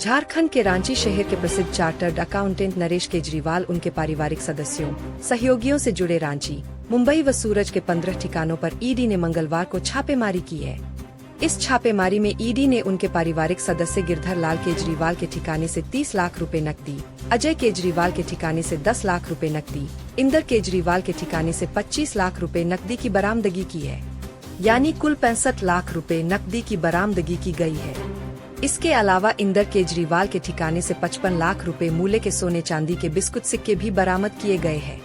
झारखंड के रांची शहर के प्रसिद्ध चार्टर्ड अकाउंटेंट नरेश केजरीवाल उनके पारिवारिक सदस्यों, सहयोगियों से जुड़े रांची, मुंबई व सूरज के 15 ठिकानों पर ईडी ने मंगलवार को छापेमारी की है। इस छापेमारी में ईडी ने उनके पारिवारिक सदस्य गिरधर लाल केजरीवाल के ठिकाने से 30 लाख रुपए नकदी, अजय केजरीवाल के ठिकाने से 10 लाख रुपए नकदी, इंदर केजरीवाल के ठिकाने से 25 लाख रुपए नकदी की बरामदगी की है। यानी कुल 65 लाख रुपए नकदी की बरामदगी की गई है। इसके अलावा इंदर केजरीवाल के ठिकाने से 55 लाख रुपए मूल्य के सोने चांदी के बिस्कुट सिक्के भी बरामद किए गए हैं।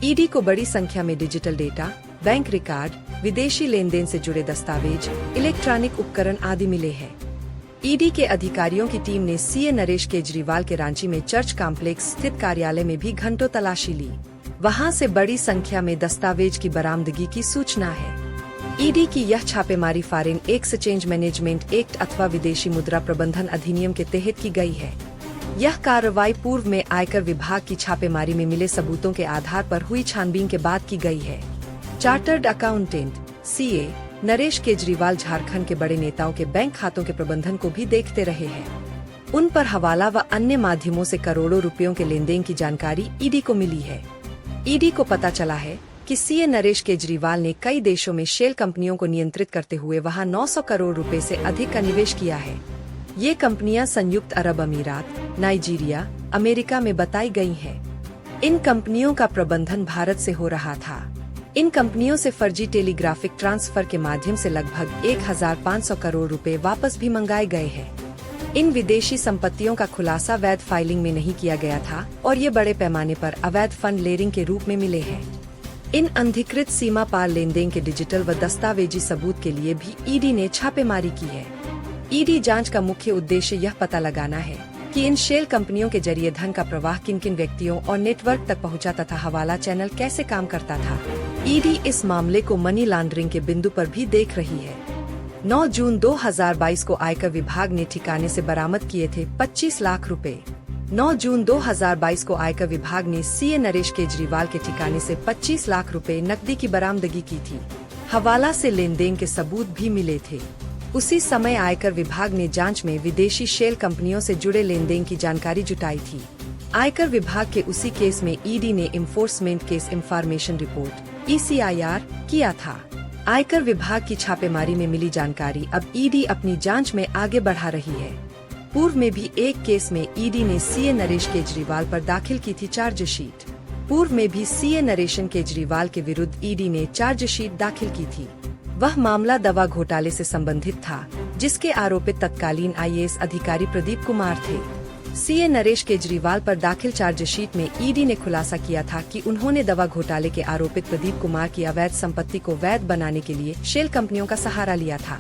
ईडी को बड़ी संख्या में डिजिटल डेटा, बैंक रिकॉर्ड, विदेशी लेन देन से जुड़े दस्तावेज, इलेक्ट्रॉनिक उपकरण आदि मिले हैं। ईडी के अधिकारियों की टीम ने सीए नरेश केजरीवाल के रांची में चर्च कॉम्प्लेक्स स्थित कार्यालय में भी घंटों तलाशी ली। वहां से बड़ी संख्या में दस्तावेज की बरामदगी की सूचना है। ईडी की यह छापेमारी फॉरेन एक्सचेंज मैनेजमेंट एक्ट अथवा विदेशी मुद्रा प्रबंधन अधिनियम के तहत की गई है। यह कार्रवाई पूर्व में आयकर विभाग की छापेमारी में मिले सबूतों के आधार पर हुई छानबीन के बाद की गई है। Chartered accountant CA Naresh Kejriwal Jharkhand के बड़े नेताओं के बैंक खातों के प्रबंधन को भी देखते रहे हैं। उन पर हवाला व अन्य माध्यमों से करोड़ों रुपयों के लेन देन की जानकारी ईडी को मिली है। ईडी को पता चला है कि सीए नरेश केजरीवाल ने कई देशों में शेल कंपनियों को नियंत्रित करते हुए वहां 900 करोड़ रुपए से अधिक का निवेश किया है। ये कंपनियां संयुक्त अरब अमीरात, नाइजीरिया, अमेरिका में बताई गई हैं। इन कंपनियों का प्रबंधन भारत से हो रहा था। इन कंपनियों से फर्जी टेलीग्राफिक ट्रांसफर के माध्यम से लगभग 1500 करोड़ रुपए वापस भी मंगाए गए हैं। इन विदेशी संपत्तियों का खुलासा वैध फाइलिंग में नहीं किया गया था और ये बड़े पैमाने पर अवैध फंड लेयरिंग के रूप में मिले हैं। इन अनधिकृत सीमा पार लेन देन के डिजिटल व दस्तावेजी सबूत के लिए भी ईडी ने छापेमारी की है। ईडी जांच का मुख्य उद्देश्य यह पता लगाना है कि इन शेल कंपनियों के जरिए धन का प्रवाह किन किन व्यक्तियों और नेटवर्क तक पहुंचा तथा हवाला चैनल कैसे काम करता था। ईडी इस मामले को मनी लॉन्ड्रिंग के बिंदु पर भी देख रही है। 9 जून 2022 को आयकर विभाग ने ठिकाने से बरामद किए थे 25 लाख रुपए। 9 जून 2022 को आयकर विभाग ने सीए नरेश केजरीवाल के ठिकाने से 25 लाख रुपए नकदी की बरामदगी की थी। हवाला से लेन देन के सबूत भी मिले थे। उसी समय आयकर विभाग ने जांच में विदेशी शेल कंपनियों से जुड़े लेन देन की जानकारी जुटाई थी। आयकर विभाग के उसी केस में ईडी ने enforcement case information report (ECIR) किया था। आयकर विभाग की छापेमारी में मिली जानकारी अब ईडी अपनी जांच में आगे बढ़ा रही है। पूर्व में भी एक केस में ईडी ने सीए नरेश केजरीवाल पर दाखिल की थी चार्जशीट। पूर्व में भी सीए नरेश केजरीवाल के विरुद्ध ईडी ने चार्जशीट दाखिल की थी। वह मामला दवा घोटाले से संबंधित था, जिसके आरोपित तत्कालीन IAS अधिकारी प्रदीप कुमार थे। सीए नरेश केजरीवाल पर दाखिल चार्जशीट में ईडी ने खुलासा किया था कि उन्होंने दवा घोटाले के आरोपित प्रदीप कुमार की अवैध संपत्ति को वैध बनाने के लिए शेल कंपनियों का सहारा लिया था।